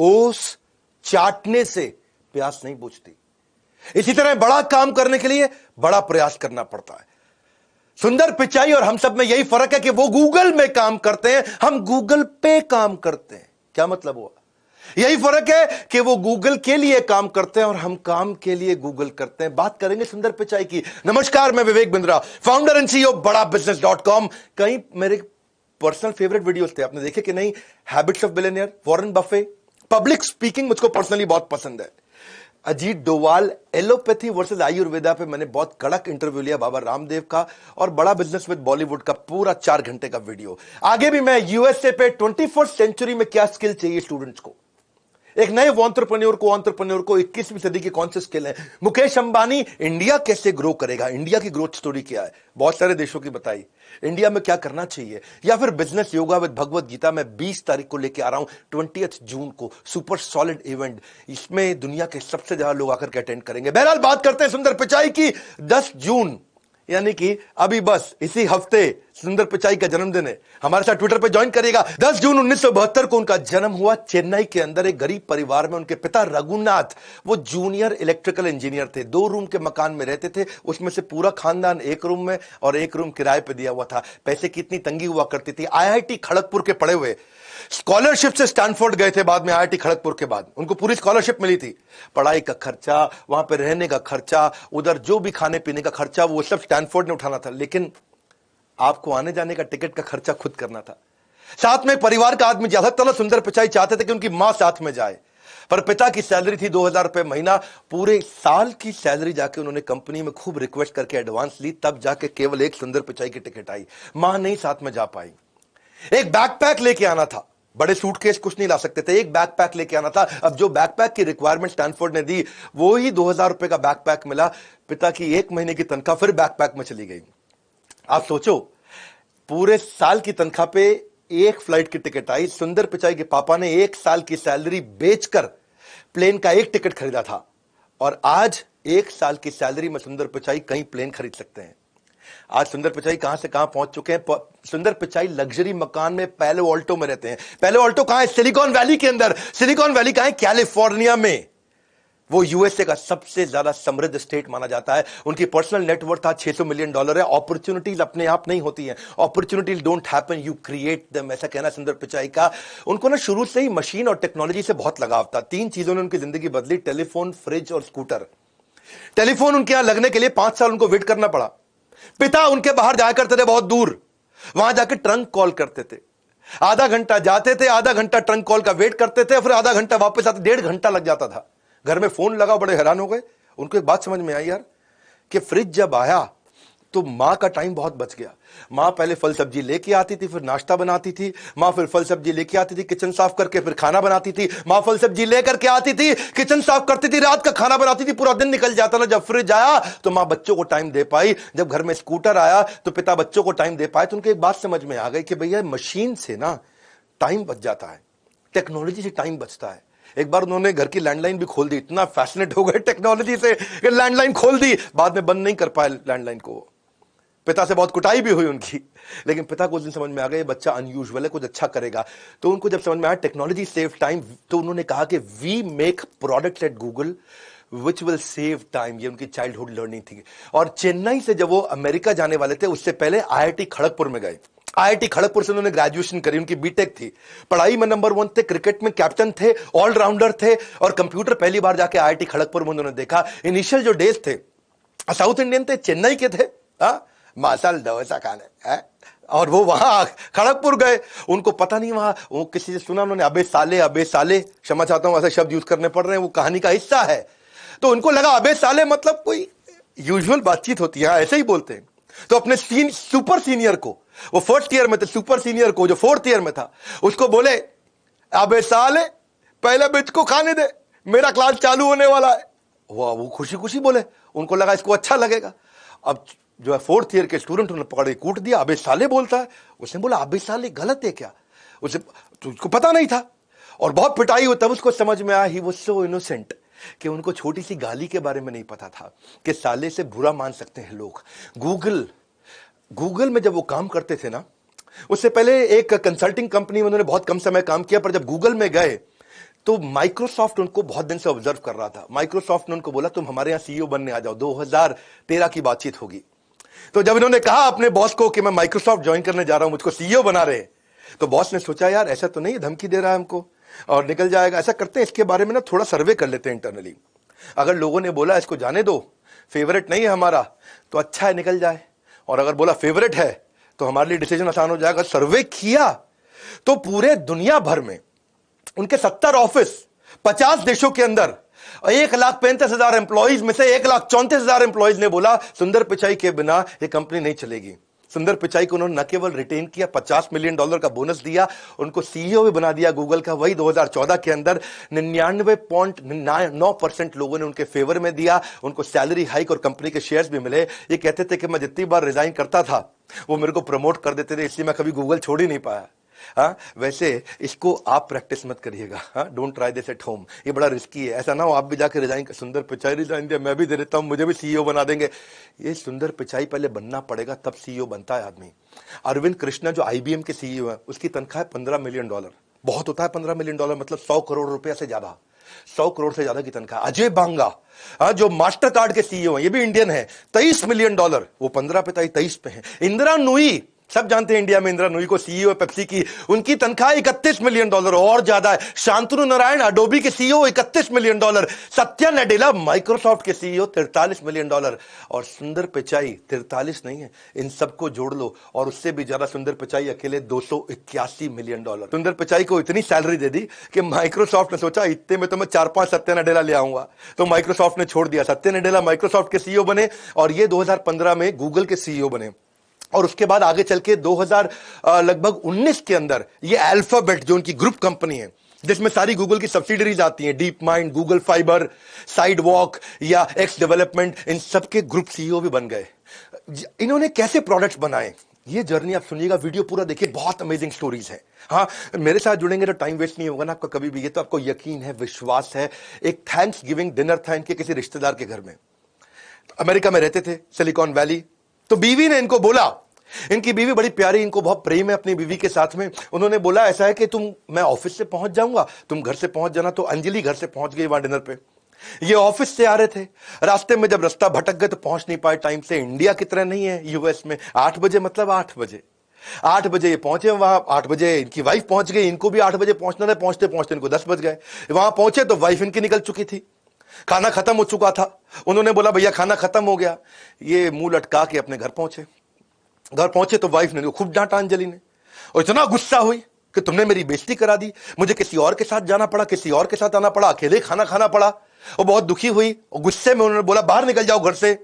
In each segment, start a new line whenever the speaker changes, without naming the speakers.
ओस चाटने से प्यास नहीं बुझती। इसी तरह बड़ा काम करने के लिए बड़ा प्रयास करना पड़ता है। सुंदर पिचाई और हम सब में यही फर्क है कि वो गूगल में काम करते हैं, हम गूगल पे काम करते हैं। क्या मतलब हुआ? यही फर्क है कि वो गूगल के लिए काम करते हैं और हम काम के लिए गूगल करते हैं। बात करेंगे सुंदर पिचाई की। नमस्कार, मैं Vivek Bindra, founder and CEO बड़ा बिजनेस.com। कई मेरे पर्सनल फेवरेट वीडियोस थे, आपने देखे कि नहीं? Habits of billionaire, Warren Buffett, public speaking मुझको पर्सनली बहुत पसंद है। अजीत डोवाल, एलोपैथी वर्सेस आयुर्वेदा पे मैंने बहुत कड़क इंटरव्यू लिया बाबा रामदेव का, और बड़ा बिजनेस विद बॉलीवुड का पूरा 4 घंटे का वीडियो। आगे भी मैं यूएसए पे 21st सेंचुरी में क्या स्किल चाहिए स्टूडेंट्स को, एक नए एंटरप्रेन्योर को 21वीं सदी की कौन से स्किल है, मुकेश अंबानी इंडिया कैसे ग्रो करेगा, इंडिया की ग्रोथ स्टोरी क्या है, बहुत सारे देशों की बताई, इंडिया में क्या करना चाहिए, या फिर business yoga with Bhagavad Gita मैं 20 तारीख को लेके आ रहा हूं, 20 जून को, सुपर सॉलिड इवेंट। इसमें दुनिया के सबसे ज्यादा लोग आकर के अटेंड करेंगे। बहरहाल बात करते हैं सुंदर पिचाई की। 10 जून यानी कि अभी बस इसी हफ्ते सुंदर पिचाई का जन्मदिन है। हमारे साथ ट्विटर पे ज्वाइन करिएगा। 10 जून 1972 को उनका जन्म हुआ चेन्नई के अंदर एक गरीब परिवार में। उनके पिता रघुनाथ वो जूनियर इलेक्ट्रिकल इंजीनियर थे। 2 रूम के मकान में रहते थे, उसमें से पूरा खानदान 1 रूम में और 1 रूम किराए पे दिया हुआ था। पैसे की इतनी तंगी हुआ करती थी। आईआईटी खड़गपुर के पढ़े हुए, स्कॉलरशिप से स्टैनफोर्ड गए थे बाद में, आईआईटी खड़गपुर के बाद उनको पूरी स्कॉलरशिप मिली थी। पढ़ाई का खर्चा, वहां पे रहने का खर्चा, उधर जो भी खाने पीने का खर्चा, वो सब स्टैनफोर्ड ने उठाना था। लेकिन आपको आने जाने का टिकट का खर्चा खुद करना था। साथ में परिवार का आदमी ज्यादातर सुंदर पिचाई चाहते थे कि उनकी मां साथ में जाए, पर पिता की सैलरी थी 2000 रुपए महीना। पूरे साल की सैलरी जाके उन्होंने कंपनी में खूब रिक्वेस्ट करके एडवांस ली, तब जाके केवल एक सुंदर पिचाई की टिकट आई। मां नहीं साथ में जा पाई। एक बैकपैक लेके आना था, बड़े सूटकेस कुछ नहीं ला सकते थे, एक बैकपैक लेके आना था। अब जो बैकपैक की रिक्वायरमेंट स्टैनफोर्ड ने दी, वो ही 2000 रुपए का बैकपैक मिला। पिता की 1 महीने की तनख्वाह फिर बैकपैक में चली गई। आप सोचो, पूरे साल की तनख्वाह पे एक फ्लाइट की टिकट आई। सुंदर पिचाई के पापा ने 1 साल की सैलरी बेचकर प्लेन का एक टिकट खरीदा था, और आज 1 साल की सैलरी में सुंदर पिचाई कई प्लेन खरीद सकते हैं। आज सुंदर पिचाई कहां से कहां पहुंच चुके हैं। सुंदर पिचाई लग्जरी मकान में पैलो ऑल्टो में रहते हैं। पैलो ऑल्टो कहां है? सिलिकॉन वैली के अंदर। सिलिकॉन वैली कहां है? कैलिफोर्निया में। वो यूएसए का सबसे ज्यादा समृद्ध स्टेट माना जाता है। उनकी पर्सनल नेटवर्थ था $600 मिलियन है। अपॉर्चुनिटीज अपने आप नहीं होती हैं, opportunities don't happen, you create them, ऐसा कहना सुंदर पिचाई का। उनको ना शुरू से ही मशीन और टेक्नोलॉजी से बहुत लगाव था। 3 चीजों ने उनकी जिंदगी बदली, टेलीफोन, फ्रिज और स्कूटर। टेलीफोन उनके यहां लगने के लिए 5 साल उनको वेट करना पड़ा। पिता उनके बाहर जाया करते थे बहुत दूर, वहां जाके ट्रंक कॉल करते थे। आधा घंटा जाते थे, आधा घंटा ट्रंक कॉल का वेट करते थे, फिर आधा घंटा वापस आते, 1.5 घंटा लग जाता था। घर में फोन लगा, बड़े हैरान हो गए। उनको एक बात समझ में आई यार, कि फ्रिज जब आया तो मां का टाइम बहुत बच गया। मां पहले फल सब्जी लेके आती थी, फिर नाश्ता बनाती थी। मां फिर फल सब्जी लेके आती थी, किचन साफ करके फिर खाना बनाती थी। मां फल सब्जी लेकर के आती थी, किचन साफ करती थी, रात का खाना बनाती थी, पूरा दिन निकल जाता था। जब फ्रिज आया तो मां बच्चों को टाइम दे पाई। जब घर में स्कूटर आया तो पिता बच्चों को टाइम दे पाए। तो उनको एक बात समझ में आ गई कि भैया मशीन से ना टाइम बच जाता है, टेक्नोलॉजी से टाइम बचता है। एक बार उन्होंने घर की लैंडलाइन भी खोल दी, इतना फैसिनेट हो गए टेक्नोलॉजी से कि लैंडलाइन खोल दी। बाद में बंद नहीं कर पाए लैंडलाइन को। पिता से बहुत कुटाई भी हुई उनकी, लेकिन पिता को उस दिन समझ में आ गया ये बच्चा अनयूजुअल है, कुछ अच्छा करेगा। तो उनको जब समझ में आया टेक्नोलॉजी सेव टाइम, तो उन्होंने कहा कि we make products at Google which will save time. ये उनकी चाइल्डहुड लर्निंग थी। और चेन्नई से जब वो अमेरिका जाने वाले थे, उससे पहले आईआईटी खड़गपुर में गए। आईआईटी खड़गपुर से उन्होंने ग्रेजुएशन करी, उनकी बीटेक थी। पढ़ाई में नंबर 1 थे, क्रिकेट में कैप्टन थे, ऑलराउंडर थे, और कंप्यूटर पहली बार जाके आईआईटी खड़गपुर में उन्होंने देखा। इनिशियल जो डेज थे, साउथ इंडियन थे, चेन्नई के थे, मसाल डोसा खाने है? और वो वहां खड़गपुर गए। उनको पता नहीं, वहां वो किसी से सुना उन्होंने, अबे साले, क्षमा चाहता हूं ऐसे शब्द यूज करने पड़ रहे हैं, वो कहानी का हिस्सा है। तो उनको लगा अबे साले मतलब कोई यूजुअल बातचीत होती है, ऐसे ही बोलते हैं। तो अपने सुपर सीनियर को, वो 1st ईयर में थे, सुपर सीनियर को जो 4th ईयर में था, उसको बोले अबे साले पहले बिच को खाने दे, मेरा क्लास चालू होने वाला है। वो खुशी खुशी बोले, उनको लगा इसको अच्छा लगेगा। अब जो है 4th ईयर के स्टूडेंट उन्होंने पकड़ के कूट दिया, अबे साले बोलता है। उसने बोला अबे साले गलत है क्या? उसे तो उसको पता नहीं था, और बहुत पिटाई हुई। तब उसको समझ में आया ही वो सो इनोसेंट, कि उनको छोटी सी गाली के बारे में नहीं पता था कि साले से बुरा मान सकते हैं लोग। गूगल में जब वो काम करते थे ना, उससे पहले एक कंसल्टिंग कंपनी में उन्होंने बहुत कम समय काम किया, पर जब गूगल में गए तो माइक्रोसॉफ्ट उनको बहुत दिन से ऑब्जर्व कर रहा था। माइक्रोसॉफ्ट ने उनको बोला तुम हमारे यहां सीईओ बनने आ जाओ, 2013 की बातचीत होगी। तो जब इन्होंने कहा अपने बॉस को कि मैं माइक्रोसॉफ्ट ज्वाइन करने जा रहा हूं, मुझको सीईओ बना रहे हैं, तो बॉस ने सोचा यार ऐसा तो नहीं धमकी दे रहा है हमको और निकल जाएगा। ऐसा करते हैं इसके बारे में ना थोड़ा सर्वे कर लेते हैं इंटरनली। अगर लोगों ने बोला इसको जाने दो, फेवरेट नहीं है हमारा, तो अच्छा है निकल जाए, और अगर बोला फेवरेट है तो हमारे लिए डिसीजन आसान हो जाएगा। सर्वे किया तो पूरे दुनिया भर में उनके 70 ऑफिस 50 देशों के अंदर 1,35,000 एम्प्लॉइज में से 1,34,000 एम्प्लॉइज ने बोला सुंदर पिचाई के बिना यह कंपनी नहीं चलेगी। सुंदर पिचाई को उन्होंने न केवल रिटेन किया, $50 मिलियन का बोनस दिया, उनको सीईओ भी बना दिया गूगल का। वही 2014 के अंदर 99.9% लोगों ने उनके फेवर में दिया, उनको सैलरी हाइक और कंपनी के शेयर्स भी मिले। ये कहते थे कि मैं जितनी बार रिजाइन करता था वो मेरे को प्रमोट कर देते थे, इसलिए मैं कभी गूगल छोड़ ही नहीं पाया। हाँ, वैसे इसको आप प्रैक्टिस मत करिएगा। हाँ, don't try this at home, ये बड़ा रिस्की है। ऐसा ना हो आप भी जाके रिजाइन, सुंदर पिचाई रिजाइन दिया, मैं भी दे देता हूं, मुझे भी सीईओ बना देंगे। ये सुंदर पिचाई पहले बनना पड़ेगा, तब सीईओ बनता है आदमी। अरविंद कृष्णा जो आईबीएम के सीईओ है, उसकी तनख्वाह है $15 मिलियन। बहुत होता है $15 मिलियन, मतलब 100 करोड़ रुपया से ज्यादा, 100 करोड़ से ज्यादा की तनख्वाह। अजय बांगा जो मास्टर कार्ड के सीईओ है, ये भी इंडियन है, $23 मिलियन, वो 15 पे था, 23 पे है। इंदिरा नूई, सब जानते हैं इंडिया में इंदिरा नूई को, सीईओ है पेप्सी की, उनकी तनख्वाह $31 मिलियन और ज्यादा है। शांतनु नारायण अडोबी के CEO $31 million. Satya Nadella Microsoft के सीईओ $43 मिलियन। और सुंदर पिचाई 43 नहीं है, इन सबको जोड़ लो और उससे भी ज्यादा सुंदर पिचाई अकेले $281 मिलियन। सुंदर पिचाई को इतनी सैलरी दे दी कि माइक्रोसॉफ्ट ने सोचा इतने में तो मैं 4-5 सत्या नडेला ले आऊंगा, तो माइक्रोसॉफ्ट ने छोड़ दिया। सत्या नडेला माइक्रोसॉफ्ट के सीईओ बने और ये 2015 में गूगल के सीईओ बने। और उसके बाद आगे चल के 2019 के अंदर ये अल्फाबेट जो उनकी ग्रुप कंपनी है, जिसमें सारी गूगल की सब्सिडरीज आती हैं, deep mind, Google fibre, sidewalk या एक्स डेवलपमेंट, इन सब के ग्रुप सीईओ भी बन गए। इन्होंने कैसे प्रोडक्ट्स बनाए, ये जर्नी आप सुनिएगा, वीडियो पूरा देखिए, बहुत अमेजिंग स्टोरीज है। हाँ, मेरे साथ जुड़ेंगे तो टाइम वेस्ट नहीं होगा ना आपका कभी भी, ये तो आपको यकीन है, विश्वास है। एक थैंक्स गिविंग डिनर था इनके किसी रिश्तेदार के घर में, अमेरिका में रहते थे, सिलिकॉन वैली। तो बीवी ने इनको बोला, इनकी बीवी बड़ी प्यारी, इनको बहुत प्रेम है अपनी बीवी के साथ में। उन्होंने बोला ऐसा है कि मैं ऑफिस से पहुंच जाऊंगा, तुम घर से पहुंच जाना। तो अंजलि घर से पहुंच गई वहां डिनर पे। ये ऑफिस से आ रहे थे, रास्ते में जब रास्ता भटक गए तो पहुंच नहीं पाए टाइम से। इंडिया की तरह नहीं है यूएस में 8 बजे, मतलब 8 बजे ये पहुंचे वहां। 8 बजे इनकी वाइफ पहुंच गई, इनको भी 8 बजे पहुंचना था। पहुंचते पहुंचते इनको 10 बज गए। वहां पहुंचे तो वाइफ इनकी निकल चुकी थी, खाना खत्म हो चुका था। उन्होंने बोला भैया खाना खत्म हो गया। ये मुंह लटका के अपने घर पहुंचे। घर पहुंचे तो वाइफ ने खूब डांटा अंजलि ने, और इतना गुस्सा हुई कि तुमने मेरी बेइज्जती करा दी, मुझे किसी और के साथ जाना पड़ा, किसी और के साथ आना पड़ा, अकेले खाना खाना पड़ा। और बहुत दुखी हुई और गुस्से में उन्होंने बोला बाहर निकल जाओ घर से।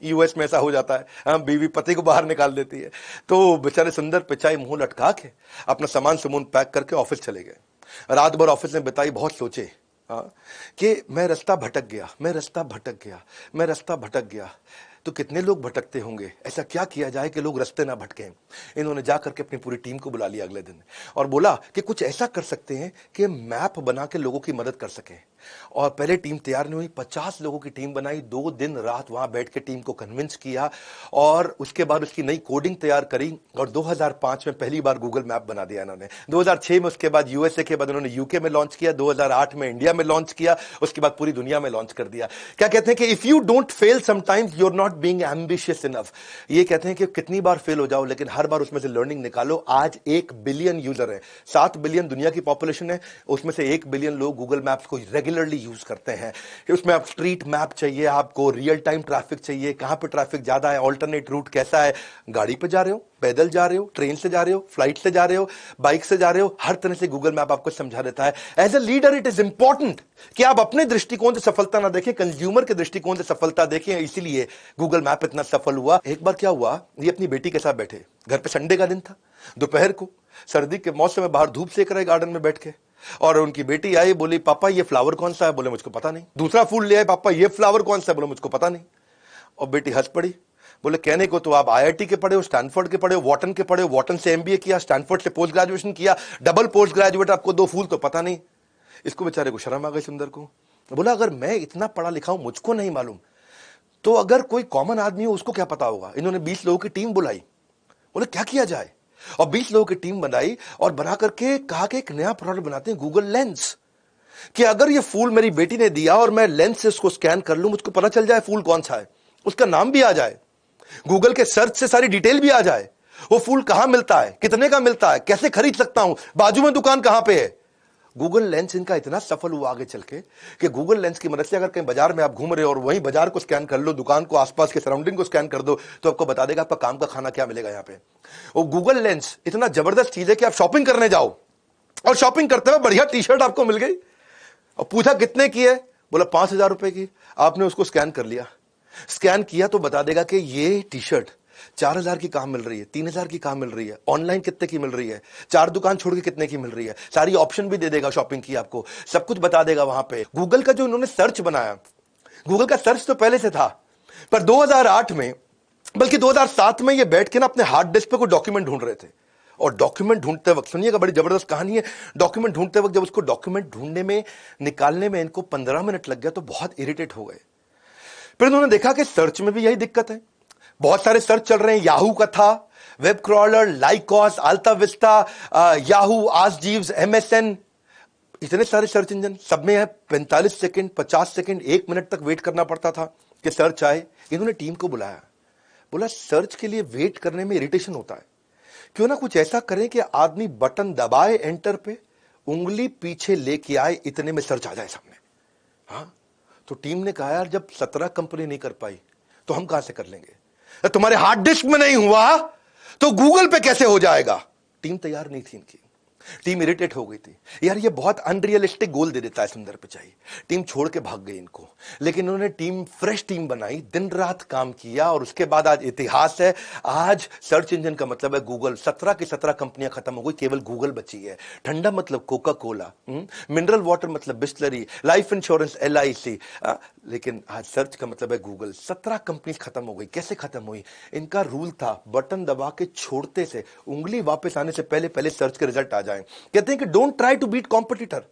यूएस में ऐसा हो जाता है, हाँ, बीवी पति को बाहर निकाल देती है। तो बेचारे सुंदर पिचाई मुंह लटका के अपना सामान सुमून पैक करके ऑफिस चले गए। रात भर ऑफिस में बिताई, बहुत सोचे कि मैं रास्ता भटक गया, मैं रास्ता भटक गया, मैं रास्ता भटक गया। तो कितने लोग भटकते होंगे, ऐसा क्या किया जाए कि लोग रास्ते ना भटकें। इन्होंने जाकर के अपनी पूरी टीम को बुला लिया अगले दिन और बोला कि कुछ ऐसा कर सकते हैं कि मैप बना के लोगों की मदद कर सकें। और पहले टीम तैयार नहीं हुई, 50 लोगों की टीम बनाई, 2 दिन रात वहां बैठ के टीम को कन्विंस किया और उसके बाद उसकी नई कोडिंग तैयार करी। और 2005 में पहली बार गूगल मैप बना दिया इन्होंने। 2006 में उसके बाद यूएसए के बाद उन्होंने यूके में लॉन्च किया, 2008 में इंडिया में लॉन्च किया, उसके बाद पूरी दुनिया में लॉन्च कर दिया। क्या कहते हैं कि if you don't fail sometimes you are not being ambitious enough. ये कहते हैं कि कितनी बार फेल हो जाओ लेकिन हर बार उसमें से लर्निंग निकालो। आज 1 बिलियन यूजर है, 7 बिलियन दुनिया की पॉपुलेशन है, उसमें से 1 बिलियन लोग गूगल मैप्स को रेगुलरली यूज करते हैं। उसमें आप स्ट्रीट मैप चाहिए, आपको रियल टाइम ट्रैफिक चाहिए, कहां पे ट्रैफिक ज्यादा है, ऑल्टरनेट रूट कैसा है, गाड़ी पे जा रहे हो, पैदल जा रहे हो, ट्रेन से जा रहे हो, फ्लाइट से जा रहे हो, बाइक से जा रहे हो, हर तरह से गूगल मैप आपको समझा देता है। As a leader it is important कि आप अपने दृष्टिकोण से सफलता ना देखें, कंज्यूमर के दृष्टिकोण से सफलता देखें। इसीलिए गूगल मैप इतना सफल हुआ। एक बार क्या हुआ, ये अपनी बेटी के साथ बैठे, घर पे संडे का दिन था, दोपहर को सर्दी के मौसम में बाहर धूप सेक रहे गार्डन में बैठ के। और उनकी बेटी आई, बोली पापा ये फ्लावर कौन सा है, बोले मुझको पता नहीं। दूसरा फूल ले आए, पापा ये फ्लावर कौन सा है, बोले मुझको पता नहीं। और बेटी हंस पड़ी, बोले कहने को तो आप आईआईटी के पढ़े हो, स्टैनफोर्ड के पढ़े हो, वॉटन के पढ़े हो, वॉटन से एमबीए किया, स्टैनफोर्ड से पोस्ट ग्रेजुएशन किया, डबल पोस्ट ग्रेजुएट, आपको 2 फूल तो पता नहीं। इसको बेचारे को शर्म आ गई सुंदर को। बोला अगर मैं इतना पढ़ा लिखा हूं, मुझको नहीं मालूम, तो अगर कोई कॉमन आदमी हो उसको क्या पता होगा। इन्होंने 20 लोगों की टीम बुलाई, बोले क्या किया जाए, और 20 लोगों की टीम बनाई और बना करके कहा कि एक नया प्रोडक्ट बनाते हैं, गूगल लेंस। कि अगर ये फूल मेरी बेटी ने दिया और मैं लेंस से उसको स्कैन कर लूं, मुझको पता चल जाए फूल कौन सा है, उसका नाम भी आ जाए, गूगल के सर्च से सारी डिटेल भी आ जाए, वो फूल कहां मिलता है, कितने का मिलता है, कैसे खरीद सकता हूं, बाजू में दुकान कहां पे है। गूगल लेंस इनका इतना सफल हुआ आगे चल के कि गूगल लेंस की मदद से अगर कहीं बाजार में आप घूम रहे हो और वहीं बाजार को स्कैन कर लो, दुकान को, आसपास के सराउंडिंग को स्कैन कर दो, तो आपको बता देगा आपका काम का खाना क्या मिलेगा यहां पे। और गूगल लेंस इतना जबरदस्त चीज है कि आप शॉपिंग करने जाओ और शॉपिंग करते हुए बढ़िया टी शर्ट आपको मिल गई और पूछा कितने की है, बोला 5,000 रुपए की। आपने उसको स्कैन कर लिया, स्कैन किया तो बता देगा कि ये टी शर्ट 4,000 की कहां मिल रही है, 3,000 की कहां मिल रही है, ऑनलाइन कितने की मिल रही है, 4 दुकान छोड़ के कितने की मिल रही है, सारी ऑप्शन भी दे देगा शॉपिंग की, आपको सब कुछ बता देगा वहां पे। गूगल का जो इन्होंने सर्च बनाया, गूगल का सर्च तो पहले से था, पर 2008 में, बल्कि 2007 में ये बैठ के ना अपने हार्ड डिस्क पे कोई डॉक्यूमेंट ढूंढ रहे थे। और डॉक्यूमेंट ढूंढते वक्त, सुनिएगा बड़ी जबरदस्त कहानी है, डॉक्यूमेंट ढूंढते वक्त जब उसको डॉक्यूमेंट ढूंढने में, निकालने में इनको 15 मिनट लग गया तो बहुत इरिटेट हो गए। फिर उन्होंने देखा कि सर्च में भी यही दिक्कत है, बहुत सारे सर्च चल रहे हैं, याहू का था, web crawler, Lycos, AltaVista, Yahoo, Ask Jeeves, MSN, इतने सारे सर्च इंजन, सब में है 45 सेकंड, 50 सेकंड, 1 मिनट तक वेट करना पड़ता था कि सर्च आए। इन्होंने टीम को बुलाया, बोला सर्च के लिए वेट करने में इरिटेशन होता है, क्यों ना कुछ ऐसा करें कि आदमी बटन दबाए एंटर पे, उंगली पीछे लेके आए, इतने में सर्च आ जाए सामने। हाँ, तो टीम ने कहा यार जब 17 कंपनी नहीं कर पाई तो हम कहां से कर लेंगे, तुम्हारे हार्ड डिस्क में नहीं हुआ तो गूगल पे कैसे हो जाएगा। टीम तैयार नहीं थी इनकी, टीम इरिटेट हो गई थी, यार ये बहुत अनरियलिस्टिक गोल दे देता है सुंदर पिचाई। टीम छोड़ के भाग गई इनको, लेकिन उन्होंने टीम फ्रेश टीम बनाई, दिन रात काम किया और उसके बाद आज इतिहास है। आज सर्च इंजन का मतलब है गूगल, 17 की 17 कंपनियां खत्म हो गई, केवल गूगल बची है। ठंडा मतलब कोका कोला, मिनरल वाटर मतलब बिस्लरी, लाइफ इंश्योरेंस LIC, लेकिन आज सर्च का मतलब है गूगल। 17 कंपनी खत्म हो गई। कैसे खत्म हुई, इनका रूल था बटन दबा के छोड़ते से, उंगली वापस आने से पहले पहले सर्च के रिजल्ट आ जाए। कहते हैं कि don't try to beat competitor,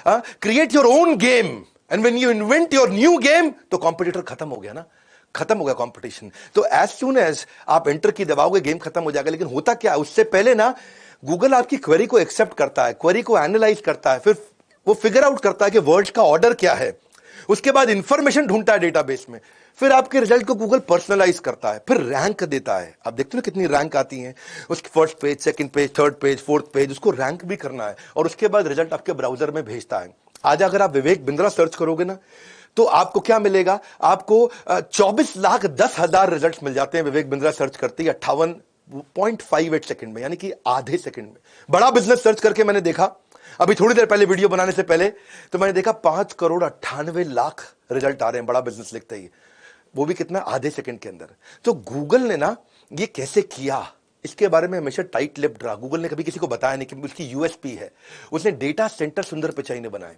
create your own game, and when you invent your new game तो कॉम्पिटिटर खत्म हो गया ना, खत्म हो गया कंपटीशन। तो एज सून एज आप एंटर की दबाओगे गेम खत्म हो जाएगा। लेकिन होता क्या है, उससे पहले ना गूगल आपकी क्वेरी को एक्सेप्ट करता है, क्वेरी को एनालाइज करता है, फिर वो फिगर आउट करता है कि वर्ड्स का ऑर्डर क्या है, उसके बाद इंफॉर्मेशन ढूंढता है डेटाबेस में, फिर आपके रिजल्ट को गूगल पर्सनलाइज करता है, फिर रैंक देता है। आप देखते हो कितनी रैंक आती है, उसकी first page, second page, third page, fourth page, उसको रैंक भी करना है और उसके बाद रिजल्ट आपके ब्राउजर में भेजता है। आज अगर आप विवेक बिंद्रा सर्च करोगे ना तो आपको क्या मिलेगा, आपको 24,10,000 रिजल्ट मिल जाते हैं। विवेक बिंद्रा सर्च करती है 58.58 सेकंड में, यानी कि आधे सेकंड में। बड़ा बिजनेस सर्च करके मैंने देखा, अभी थोड़ी देर पहले वीडियो बनाने से पहले, तो मैंने देखा 5,98,00,000 रिजल्ट आ रहे हैं बड़ा बिजनेस लिखते ही, वो भी कितना, आधे सेकंड के अंदर। तो गूगल ने ना ये कैसे किया, इसके बारे में हमेशा टाइट लिप्ड रहा। गूगल ने कभी किसी को बताया नहीं कि उसकी USP है। उसने डेटा सेंटर सुंदर पिचाई ने बनाए,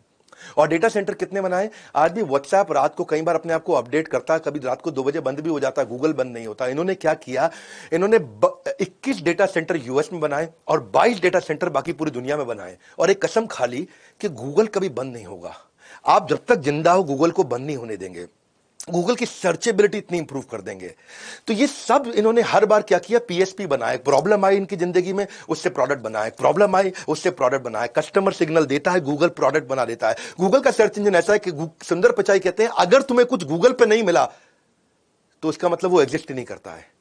और डेटा सेंटर कितने बनाए, आज भी व्हाट्सएप रात को कई बार अपने आप को अपडेट करता है, कभी रात को 2 बजे बंद भी हो जाता है, गूगल बंद नहीं होता। इन्होंने क्या किया, इन्होंने 21 डेटा सेंटर US में बनाए और 22 डेटा सेंटर बाकी पूरी दुनिया में बनाए, और एक कसम खा ली कि गूगल कभी बंद नहीं होगा। आप जब तक जिंदा हो गूगल को बंद नहीं होने देंगे, गूगल की सर्चेबिलिटी इतनी इंप्रूव कर देंगे। तो ये सब इन्होंने हर बार क्या किया, PSP बनाए, प्रॉब्लम आई इनकी जिंदगी में, उससे प्रोडक्ट बनाए, प्रॉब्लम आई उससे प्रोडक्ट बनाए, कस्टमर सिग्नल देता है, गूगल प्रोडक्ट बना देता है। गूगल का सर्च इंजन ऐसा है कि सुंदर पिचाई कहते हैं अगर तुम्हें कुछ गूगल पे नहीं मिला तो इसका मतलब वो एग्जिस्ट नहीं करता है।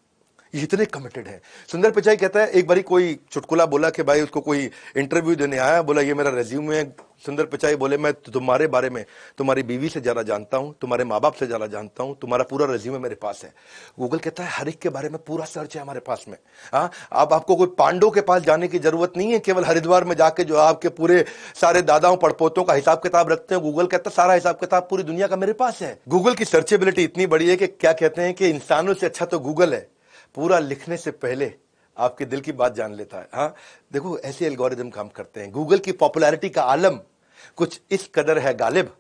ये इतने कमिटेड है। सुंदर पिचाई कहता है, एक बारी कोई चुटकुला बोला कि भाई उसको कोई इंटरव्यू देने आया, बोला ये मेरा रेज्यूमे है। सुंदर पिचाई बोले मैं तुम्हारे बारे में तुम्हारी बीवी से ज्यादा जानता हूं, तुम्हारे माँ बाप से ज्यादा जानता हूं, तुम्हारा पूरा रेज्यूमे मेरे पास है। गूगल कहता है हर एक के बारे में पूरा सर्च है हमारे पास में। हाँ, अब आपको कोई पांडव के पास जाने की जरूरत नहीं है, केवल हरिद्वार में जाके जो आपके पूरे सारे दादाओं पड़पोतों का हिसाब किताब रखते हैं। गूगल कहता है सारा हिसाब किताब पूरी दुनिया का मेरे पास है। गूगल की सर्चेबिलिटी इतनी बड़ी है कि क्या कहते हैं कि इंसानों से अच्छा तो गूगल है, पूरा लिखने से पहले आपके दिल की बात जान लेता है। हाँ, देखो ऐसे एल्गोरिदम काम करते हैं। गूगल की पॉपुलैरिटी का आलम कुछ इस कदर है गालिब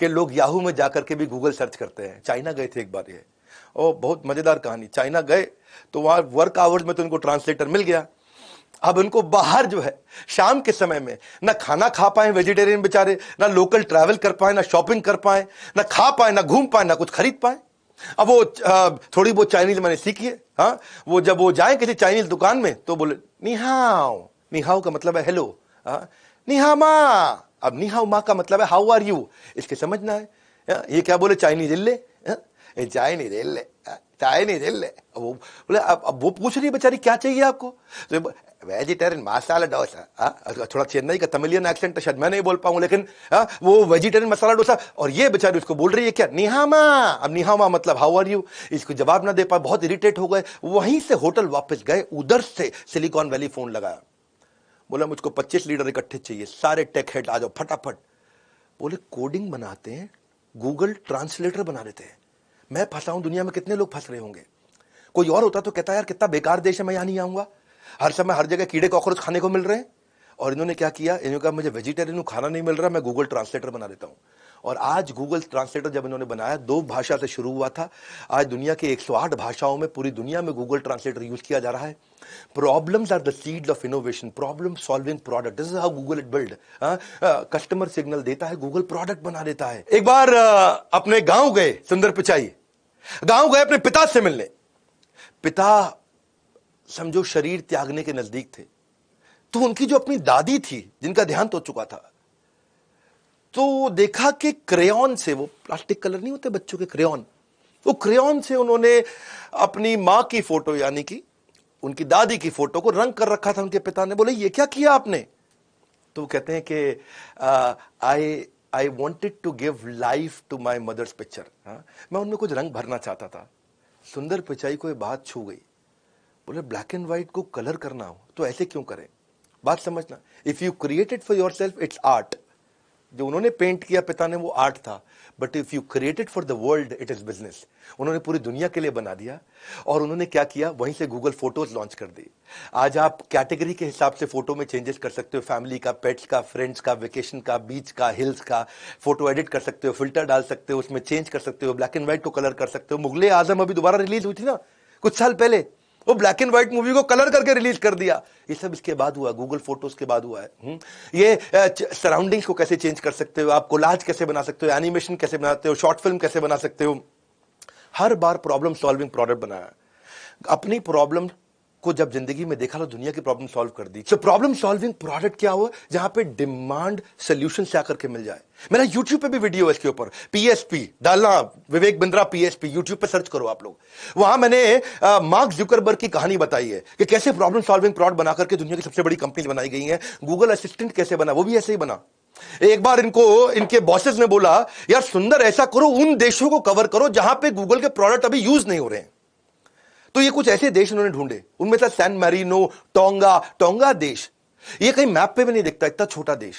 कि लोग याहू में जाकर के भी गूगल सर्च करते हैं। चाइना गए थे एक बार, ये और बहुत मजेदार कहानी, चाइना गए तो वहां वर्क आवर्स में तो उनको ट्रांसलेटर मिल गया। अब उनको बाहर जो है शाम के समय में ना खाना खा पाए वेजिटेरियन बेचारे, ना लोकल ट्रैवल कर पाए, ना शॉपिंग कर पाए, ना खा पाए, ना घूम पाए, ना कुछ खरीद पाए। अब वो थोड़ी बहुत चाइनीज मैंने सीखी है। हाँ, वो जब वो जाए किसी चाइनीज दुकान में तो बोले निहाओ, निहाओ का मतलब है हेलो, निहा मा, अब नी हाउ मा का मतलब है हाउ आर यू, इसके समझना है। ये क्या बोले, चाइनीज इल्ले, चाइनीज इल्ले, चाइनीज इल्ले। वो बोले अब वो पूछ रही बेचारी क्या चाहिए आपको, तो वेजिटेरियन मसाला डोसा। थोड़ा चेन्नई का तमिलियन एक्सेंट तो शायद मैं नहीं बोल पाऊं, लेकिन वो वेजिटेरियन मसाला डोसा, और ये बेचारी उसको बोल रही है क्या, निहामा। अब निहामा मतलब हाउ आर यू, इसको जवाब ना दे पाए, बहुत इरिटेट हो गए। वहीं से होटल वापस गए, उधर से सिलिकॉन वैली फोन लगाया, बोला मुझको 25 लीटर इकट्ठे चाहिए, सारे टेक हेड आ जाओ फटाफट। बोले कोडिंग बनाते हैं, गूगल ट्रांसलेटर बना देते हैं। मैं फंसा हूं, दुनिया में कितने लोग फंस रहे होंगे। कोई और होता तो कहता यार कितना बेकार देश है, मैं यहां नहीं आऊंगा, हर समय हर जगह कीड़े कॉकरोच खाने को मिल रहे हैं। और इन्होंने क्या किया, इन्होंने कहा मुझे वेजिटेरियन खाना नहीं मिल रहा, मैं गूगल ट्रांसलेटर बना देता हूं। और आज गूगल ट्रांसलेटर जब इन्होंने बनाया, 2 भाषा से शुरू हुआ था, आज दुनिया के 108 भाषाओं में पूरी दुनिया में गूगल ट्रांसलेटर यूज किया जा रहा है। Problems are the seeds of innovation, problem solving product, this is how Google it build. Customer signal देता है, गूगल प्रोडक्ट बना देता है। एक बार अपने गांव गए सुंदर पिचाई, गांव गए अपने पिता से मिलने। पिता समझो शरीर त्यागने के नजदीक थे, तो उनकी जो अपनी दादी थी जिनका देहांत हो चुका था, तो देखा कि क्रेयॉन से, वो प्लास्टिक कलर नहीं होते बच्चों के क्रेयॉन, वो क्रेयॉन से उन्होंने अपनी मां की फोटो यानी कि उनकी दादी की फोटो को रंग कर रखा था। उनके पिता ने बोले ये क्या किया आपने, तो वो कहते हैं कि I wanted to give life to my mother's picture. मैं उनमें कुछ रंग भरना चाहता था। सुंदर पिचाई को ये बात छू गई, बोले ब्लैक एंड व्हाइट को कलर करना हो तो ऐसे क्यों करें। बात समझना, if you create it for your self it's art. जो उन्होंने पेंट किया पिता ने वो आर्ट था, but if you create it for the world it is business. उन्होंने पूरी दुनिया के लिए बना दिया। और उन्होंने क्या किया, वहीं से गूगल फोटोज लॉन्च कर दी। आज आप कैटेगरी के हिसाब से फोटो में चेंजेस कर सकते हो, फैमिली का, पेट्स का, फ्रेंड्स का, वेकेशन का, बीच का, हिल्स का, फोटो एडिट कर सकते हो, फिल्टर डाल सकते हो, उसमें चेंज कर सकते हो, ब्लैक एंड व्हाइट को कलर कर सकते हो। मुगले आजम अभी दोबारा रिलीज हुई थी ना कुछ साल पहले, वो ब्लैक एंड व्हाइट मूवी को कलर करके रिलीज कर दिया। ये सब इसके बाद हुआ, गूगल फोटोज के बाद हुआ है। ये सराउंडिंग्स को कैसे चेंज कर सकते हो, आप कोलाज कैसे बना सकते हो, एनिमेशन कैसे बनाते हो, शॉर्ट फिल्म कैसे बना सकते हो। हर बार प्रॉब्लम सॉल्विंग प्रोडक्ट बनाया। अपनी प्रॉब्लम को जब जिंदगी में देखा तो दुनिया की प्रॉब्लम सॉल्व कर दी। तो प्रॉब्लम सॉल्विंग प्रोडक्ट क्या हुआ, जहां पे डिमांड सोल्यूशन से आकर के मिल जाए। मेरा यूट्यूब पे भी वीडियो है इसके ऊपर, पीएसपी डालना, विवेक बिंद्रा पीएसपी, यूट्यूब पे सर्च करो आप लोग। वहां मैंने मार्क जुकरबर्ग की कहानी बताई है कि कैसे प्रॉब्लम सॉल्विंग प्रोडक्ट बनाकर के दुनिया की सबसे बड़ी कंपनी बनाई गई है। गूगल असिस्टेंट कैसे बना, वो भी ऐसे ही बना। एक बार इनको इनके बॉसेस ने बोला यार सुंदर ऐसा करो, उन देशों को कवर करो जहां पे गूगल के प्रोडक्ट अभी यूज नहीं हो रहे हैं। तो ये कुछ ऐसे देश उन्होंने ढूंढे, उनमें था सैन मैरिनो, टोंगा देश। ये कहीं मैप पे भी नहीं दिखता, इतना छोटा देश।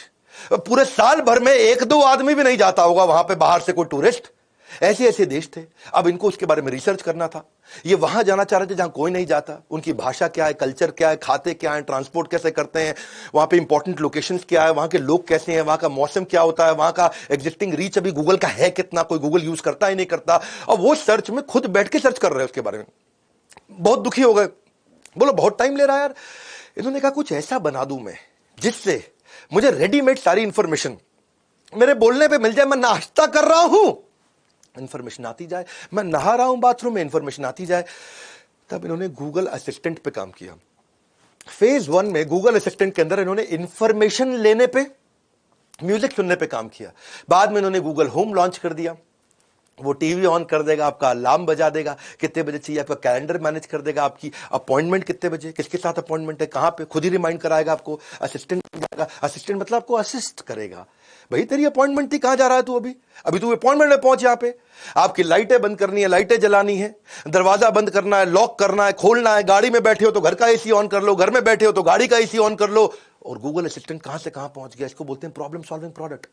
पूरे साल भर में 1-2 आदमी भी नहीं जाता होगा वहां पे बाहर से कोई टूरिस्ट। ऐसे ऐसे देश थे। अब इनको उसके बारे में रिसर्च करना था। ये वहां जाना चाह रहे थे जहां कोई नहीं जाता। उनकी भाषा क्या है, कल्चर क्या है, खाते क्या है, ट्रांसपोर्ट कैसे करते हैं, वहां पे इंपॉर्टेंट लोकेशंस क्या है, वहां के लोग कैसे हैं, वहां का मौसम क्या होता है, वहां का एग्जिस्टिंग रीच अभी गूगल का है कितना, कोई गूगल यूज करता ही नहीं करता। और वो सर्च में खुद बैठ के सर्च कर रहे हैं उसके बारे में। बहुत दुखी हो गए, बोलो बहुत टाइम ले रहा है यार। इन्होंने कहा कुछ ऐसा बना दूं मैं जिससे मुझे रेडीमेड सारी इंफॉर्मेशन मेरे बोलने पे मिल जाए। मैं नाश्ता कर रहा हूं, इंफॉर्मेशन आती जाए, मैं नहा रहा हूं बाथरूम में, इंफॉर्मेशन आती जाए। तब इन्होंने गूगल असिस्टेंट पे काम किया। फेज 1 में गूगल असिस्टेंट के अंदर इन्होंने इंफॉर्मेशन लेने पे, म्यूजिक सुनने पे काम किया। बाद में इन्होंने गूगल होम लॉन्च कर दिया। वो टीवी ऑन कर देगा, आपका अलार्म बजा देगा, कितने बजे चाहिए, आपका कैलेंडर मैनेज कर देगा, आपकी अपॉइंटमेंट कितने बजे, किसके साथ अपॉइंटमेंट है, कहां पे, खुद ही रिमाइंड कराएगा आपको। असिस्टेंट असिस्टेंट मतलब आपको असिस्ट करेगा। भाई तेरी अपॉइंटमेंट थी, कहां जा रहा है तू, अभी तू अपॉइंटमेंट में पहुंच। यहां पे आपकी लाइटें बंद करनी है, लाइटें जलानी है, दरवाजा बंद करना है, लॉक करना है, खोलना है, गाड़ी में बैठे हो तो घर का एसी ऑन कर लो, घर में बैठे हो तो गाड़ी का एसी ऑन कर लो। और गूगल असिस्टेंट कहां से कहां पहुंच गया। इसको बोलते हैं problem solving product.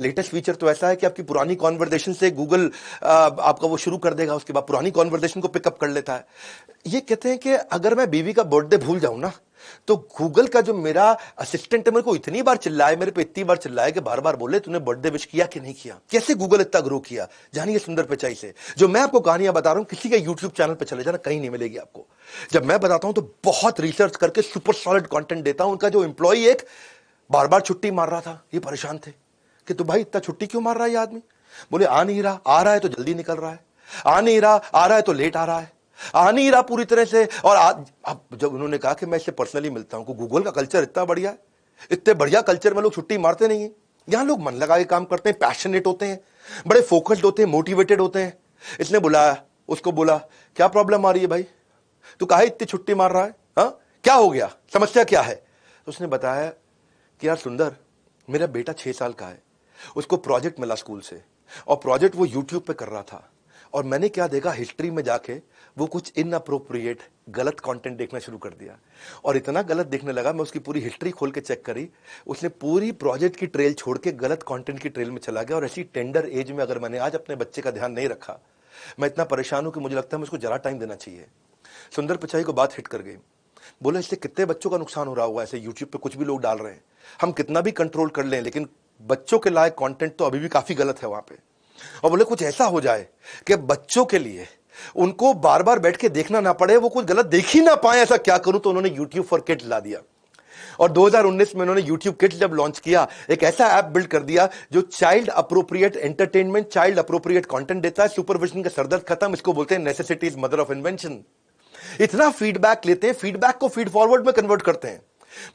Latest feature तो ऐसा है कि आपकी पुरानी कॉन्वर्सेशन से गूगल आपका वो शुरू कर देगा, उसके बाद पुरानी कॉन्वर्सेशन को पिकअप कर लेता है। ये कहते हैं कि अगर मैं बीवी का बर्थडे भूल जाऊं ना, तो गूगल का जो मेरा असिस्टेंट है मेरे को इतनी बार चिल्लाए, मेरे पे इतनी बार चिल्लाए कि बार बार बोले तूने बर्थडे विश किया कि नहीं किया। कैसे गूगल इतना ग्रो किया, जानिए सुंदर पिचाई से। जो मैं आपको कहानियां बता रहा हूं, किसी के यूट्यूब चैनल पे चले जाना, कहीं नहीं मिलेगी आपको। जब मैं बताता हूं तो बहुत रिसर्च करके सुपर सॉलिड कंटेंट देता हूं। उनका जो एम्प्लॉई एक बार बार छुट्टी मार रहा था, ये परेशान थे कि तू भाई इतना छुट्टी क्यों मार रहा है ये आदमी। बोले आ नहीं रहा, आ रहा है तो जल्दी निकल रहा है, आ नहीं रहा, आ रहा है तो लेट आ रहा है, आ नहीं रहा पूरी तरह से। और अब जब उन्होंने कहा कि मैं इससे पर्सनली मिलता हूं, गूगल का कल्चर इतना बढ़िया है, इतने बढ़िया कल्चर में लोग छुट्टी मारते नहीं है। यहां लोग मन लगा के काम करते हैं, पैशनेट होते हैं, बड़े फोकस्ड होते हैं, मोटिवेटेड होते हैं। इसने बुलाया, उसको बोला क्या प्रॉब्लम आ रही है भाई, तू काहे इतनी छुट्टी मार रहा है, हाँ क्या हो गया, समस्या क्या है। तो उसने बताया कि यार सुंदर, मेरा बेटा 6 साल का है, उसको प्रोजेक्ट मिला स्कूल से, और प्रोजेक्ट वो यूट्यूब पे कर रहा था, और मैंने क्या देखा, हिस्ट्री में जाके वो कुछ इनअप्रोप्रिएट गलत कंटेंट देखना शुरू कर दिया, और इतना गलत देखने लगा, मैं उसकी पूरी हिस्ट्री खोल के चेक करी, उसने पूरी प्रोजेक्ट की ट्रेल छोड़ के गलत कंटेंट की ट्रेल में चला गया। और ऐसी टेंडर एज में अगर मैंने आज अपने बच्चे का ध्यान नहीं रखा, मैं इतना परेशान हूं कि मुझे लगता है मुझको जरा टाइम देना चाहिए। सुंदर पिचाई को बात हिट कर गई। बोला इससे कितने बच्चों का नुकसान हो रहा होगा, ऐसे यूट्यूब पे कुछ भी लोग डाल रहे हैं, हम कितना भी कंट्रोल कर लें, लेकिन बच्चों के लायक कंटेंट तो अभी भी काफी गलत है वहां पे। और बोले कुछ ऐसा हो जाए कि बच्चों के लिए उनको बार बार बैठ के देखना ना पड़े, वो कुछ गलत देख ही ना पाए, ऐसा क्या करूं। तो उन्होंने YouTube फॉर किड्स ला दिया, और 2019 में उन्होंने YouTube किड्स जब लॉन्च किया, एक ऐसा ऐप बिल्ड कर दिया जो child appropriate entertainment, child appropriate content देता है। सुपरविजन का सरदर्द खत्म, इसको बोलते हैं necessity is mother of invention. इतना फीडबैक लेते हैं, फीडबैक को फीड फॉरवर्ड में कन्वर्ट करते हैं,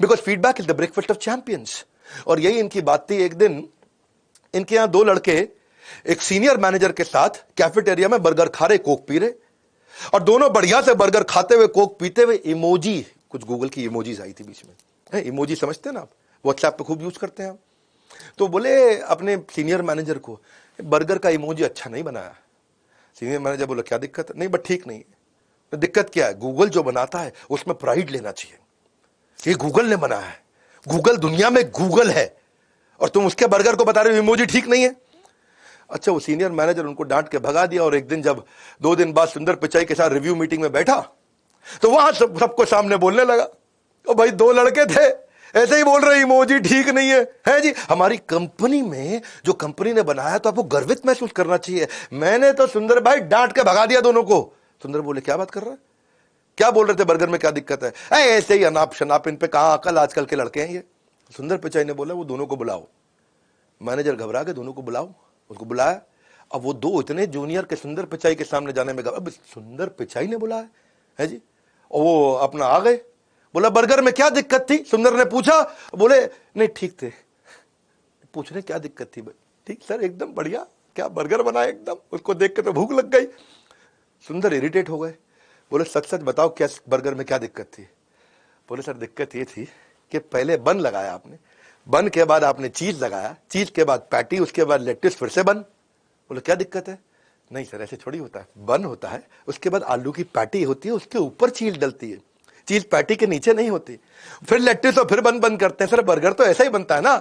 because feedback is the breakfast of champions. और यही इनकी बात थी। एक दिन इनके यहां 2 लड़के एक सीनियर मैनेजर के साथ कैफेटेरिया में बर्गर खा रहे, कोक पी रहे, और दोनों बढ़िया से बर्गर खाते हुए, कोक पीते हुए, इमोजी, कुछ गूगल की इमोजीज आई थी बीच में, इमोजी समझते हैं ना आप, व्हाट्सएप पे खूब यूज करते हैं आप। तो बोले अपने सीनियर मैनेजर को, बर्गर का इमोजी अच्छा नहीं बनाया। सीनियर मैनेजर बोला क्या दिक्कत है, नहीं बट ठीक नहीं है। दिक्कत क्या है, गूगल जो बनाता है उसमें प्राइड लेना चाहिए, ये गूगल ने बनाया है, गूगल दुनिया में गूगल है, और तुम उसके बर्गर को बता रहे हो इमोजी ठीक नहीं है। अच्छा, वो सीनियर मैनेजर उनको डांट के भगा दिया। और एक दिन जब 2 दिन बाद सुंदर पिचाई के साथ रिव्यू मीटिंग में बैठा, तो वहां सबको सामने बोलने लगा, ओ भाई 2 लड़के थे ऐसे ही बोल रहे इमोजी ठीक नहीं है जी, हमारी कंपनी में जो कंपनी ने बनाया तो आपको गर्वित महसूस करना चाहिए, मैंने तो सुंदर भाई डांट के भगा दिया दोनों को। सुंदर बोले क्या बात कर रहा है, क्या बोल रहे थे, बर्गर में क्या दिक्कत है, ऐसे ही अनाप शनाप, इन पे कहां अकल, आजकल के लड़के हैं ये। सुंदर पिचाई ने बोला वो दोनों को बुलाओ। मैनेजर घबरा के दोनों को बुलाओ, उसको बुलाया। अब वो 2 इतने जूनियर के सुंदर पिचाई के सामने जाने में, अब सुंदर पिचाई ने बुलाया है जी, और वो अपना आ गए। बोला बर्गर में क्या दिक्कत थी, सुंदर ने पूछा। बोले नहीं ठीक थे। पूछ रहे क्या दिक्कत थी, ठीक सर एकदम बढ़िया, क्या बर्गर बनाया एकदम, उसको देख के तो भूख लग गई। सुंदर इरिटेट हो गए, बोले सच सच बताओ क्या बर्गर में क्या दिक्कत थी। बोले सर दिक्कत ये थी कि पहले बन लगाया आपने, बन के बाद आपने चीज लगाया, चीज के बाद पैटी, उसके बाद लेट्टिस, फिर से बन। बोले क्या दिक्कत है, नहीं सर ऐसे थोड़ी होता है, बन होता है, उसके बाद आलू की पैटी होती है, उसके ऊपर चीज डलती है, चीज पैटी के नीचे नहीं होती, फिर लेट्टिस और फिर बन करते हैं। सर बर्गर तो ऐसा ही बनता है ना।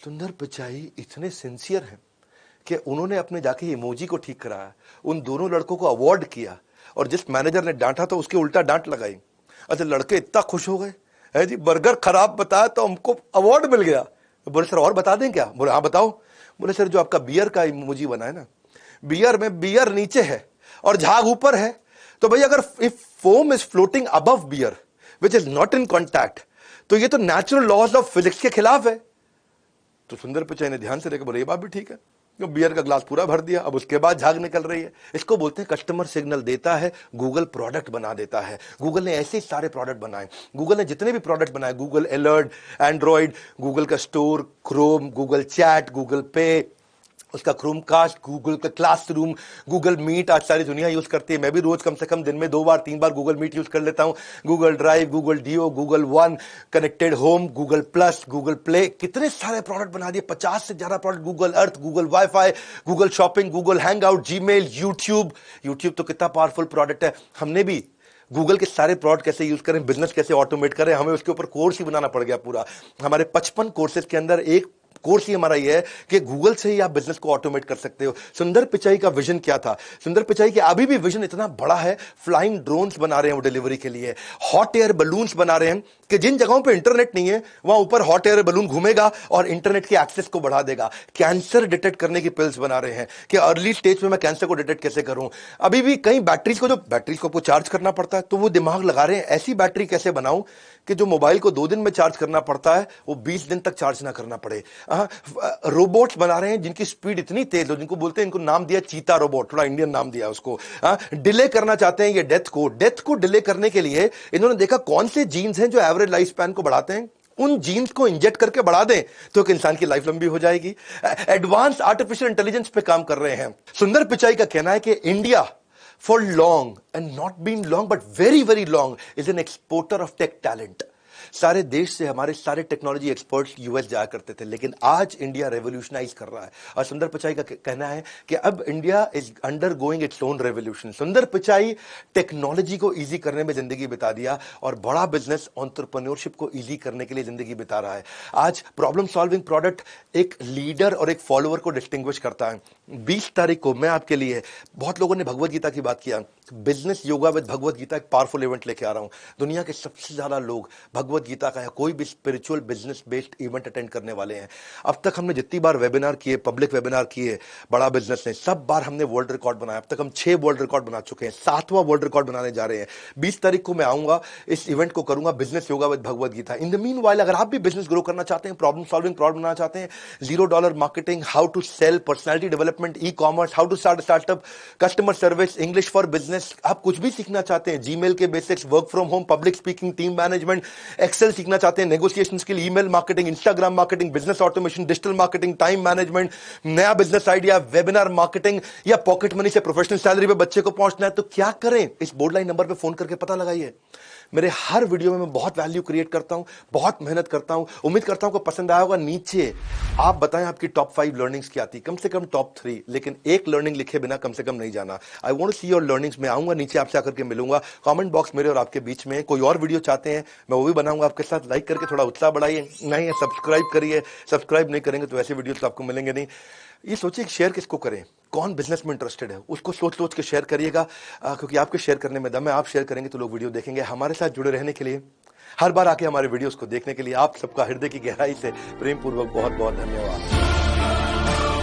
सुंदर पिचाई इतने सिंसियर हैं कि उन्होंने अपने जाके इमोजी को ठीक कराया, उन दोनों लड़कों को अवार्ड किया, और जिस मैनेजर ने डांटा था उसके उल्टा डांट लगाई। अच्छा, लड़के इतना खुश हो गए है जी, बर्गर खराब बताया तो हमको अवार्ड मिल गया। बोले सर और बता दें क्या। बोले हाँ बताओ। बोले सर जो आपका बियर का इमोजी बना है ना, बियर में बियर नीचे है और झाग ऊपर है, तो भाई अगर if foam is floating above beer which is not in contact, तो ये तो नेचुरल लॉज ऑफ फिजिक्स के खिलाफ है। तो सुंदर पिचाई ने ध्यान से देखा, बोले ये बात भी ठीक है। तो बियर का ग्लास पूरा भर दिया, अब उसके बाद झाग निकल रही है। इसको बोलते हैं कस्टमर सिग्नल देता है, गूगल प्रोडक्ट बना देता है। गूगल ने ऐसे सारे प्रोडक्ट बनाए, गूगल ने जितने भी प्रोडक्ट बनाए, गूगल अलर्ट, एंड्रॉइड, गूगल का store, Chrome, Google chat, Google पे, उसका क्रोमकास्ट, गूगल का क्लासरूम, गूगल मीट, आज सारी दुनिया यूज करती है। मैं भी रोज कम से कम दिन में 2 बार 3 बार गूगल मीट यूज कर लेता हूं। Google drive, Google do, Google one, connected home, Google plus, Google play, कितने सारे प्रोडक्ट बना दिए, 50 से ज्यादा product. Google Earth, Google wifi, Google shopping, Google hangout, Gmail, YouTube तो कितना पावरफुल प्रोडक्ट है। हमने भी गूगल के सारे प्रोडक्ट कैसे यूज करें, बिजनेस कैसे ऑटोमेट करें, हमें उसके ऊपर कोर्स ही बनाना पड़ गया पूरा। हमारे 55 कोर्सेज के अंदर एक कोर्स ही हमारा ये है कि गूगल से ही आप बिजनेस को ऑटोमेट कर सकते हो। सुंदर पिचाई का विजन क्या था, सुंदर पिचाई के अभी भी विजन इतना बड़ा है, फ्लाइंग ड्रोन्स बना रहे हैं वो डिलीवरी के लिए, हॉट एयर बलून्स बना रहे हैं कि जिन जगहों पे इंटरनेट नहीं है वहां ऊपर हॉट एयर बलून घूमेगा और इंटरनेट के एक्सेस को बढ़ा देगा। कैंसर डिटेक्ट करने की पिल्स बना रहे हैं कि अर्ली स्टेज में मैं कैंसर को डिटेक्ट कैसे करूं। अभी भी कई बैटरीज को आपको चार्ज करना पड़ता है, तो वो दिमाग लगा रहे हैं ऐसी बैटरी कैसे बनाऊं कि जो मोबाइल को 2 दिन में चार्ज करना पड़ता है वो 20 दिन तक चार्ज ना करना पड़े। रोबोट्स बना रहे हैं जिनकी स्पीड इतनी तेज हो, जिनको बोलते हैं, इनको नाम दिया चीता रोबोट, थोड़ा इंडियन नाम दिया उसको। डिले करना चाहते हैं ये डेथ को डिले करने के लिए इन्होंने देखा कौन से जीन्स हैं जो एवरेज लाइफ स्पैन को बढ़ाते हैं, उन जीन्स को इंजेक्ट करके बढ़ा दें तो एक इंसान की लाइफ लंबी हो जाएगी। एडवांस आर्टिफिशियल इंटेलिजेंस पे काम कर रहे हैं। सुंदर पिचाई का कहना है कि India for long and not been long but very very long is an exporter of tech talent. सारे देश से हमारे सारे टेक्नोलॉजी एक्सपर्ट्स यूएस जाया करते थे, लेकिन आज इंडिया रेवोल्यूशनाइज कर रहा है। और सुंदर पिचाई का कहना है कि अब India is under going its own revolution. सुंदर पिचाई टेक्नोलॉजी को इजी करने में जिंदगी बिता दिया और बड़ा बिजनेस एंटरप्रेन्योरशिप को इजी करने के लिए जिंदगी बिता रहा है। आज प्रॉब्लम सॉल्विंग प्रोडक्ट एक लीडर और एक फॉलोअर को डिस्टिंग्विश करता है। 20 तारीख को मैं आपके लिए, बहुत लोगों ने भगवत गीता की बात किया, business yoga with Bhagavad Gita एक पावरफुल इवेंट लेके आ रहा हूं। दुनिया के सबसे ज्यादा लोग भगवत गीता का या कोई भी spiritual business based event attend करने वाले हैं। अब तक हमने जितनी बार वेबिनार किए, पब्लिक वेबिनार किए बड़ा बिजनेस ने, सब बार हमने वर्ल्ड रिकॉर्ड बनाया। अब तक हम 6 वर्ल्ड रिकॉर्ड बना चुके हैं, 7वां वर्ल्ड रिकॉर्ड बनाने जा रहे हैं। 20 तारीख को मैं आऊंगा, इस इवेंट को करूंगा business yoga with Bhagavad Gita. In the meanwhile अगर आप भी बिजनेस ग्रो करना चाहते हैं, प्रॉब्लम सॉल्विंग प्रोडक्ट बनाना चाहते हैं, $0 marketing, how to sell, personality development, e commerce, how to start startup, customer service, English for business, आप कुछ भी सीखना चाहते हैं, जीमेल के basics, work from home, public speaking, team management, Excel सीखना चाहते हैं, negotiation skill, email marketing, Instagram marketing, business automation, digital marketing, time management, नया बिजनेस आइडिया, वेबिनार मार्केटिंग या पॉकेट मनी से प्रोफेशनल सैलरी पे बच्चे को पहुंचना है, तो क्या करें? इस बोर्ड लाइन नंबर पे फोन करके पता लगाइए। मेरे हर वीडियो में मैं बहुत वैल्यू क्रिएट करता हूं, बहुत मेहनत करता हूं। उम्मीद करता हूं कि पसंद आया होगा। नीचे आप बताएं आपकी टॉप 5 लर्निंग्स क्या थी, कम से कम टॉप 3, लेकिन एक लर्निंग लिखे बिना कम से कम नहीं जाना। I want to see your learnings. मैं आऊंगा नीचे आपसे आकर के मिलूंगा। कमेंट बॉक्स मेरे और आपके बीच में। कोई और वीडियो चाहते हैं मैं वो भी बनाऊंगा आपके साथ। लाइक करके थोड़ा उत्साह बढ़ाइए, नहीं सब्सक्राइब करिए। सब्सक्राइब नहीं करेंगे तो ऐसे वीडियो तो आपको मिलेंगे नहीं। ये सोचिए कि शेयर किसको करें, कौन बिजनेस में इंटरेस्टेड है, उसको सोच सोच के शेयर करिएगा, क्योंकि आपके शेयर करने में दम है। आप शेयर करेंगे तो लोग वीडियो देखेंगे। हमारे साथ जुड़े रहने के लिए, हर बार आके हमारे वीडियोस को देखने के लिए आप सबका हृदय की गहराई से प्रेम पूर्वक बहुत बहुत धन्यवाद।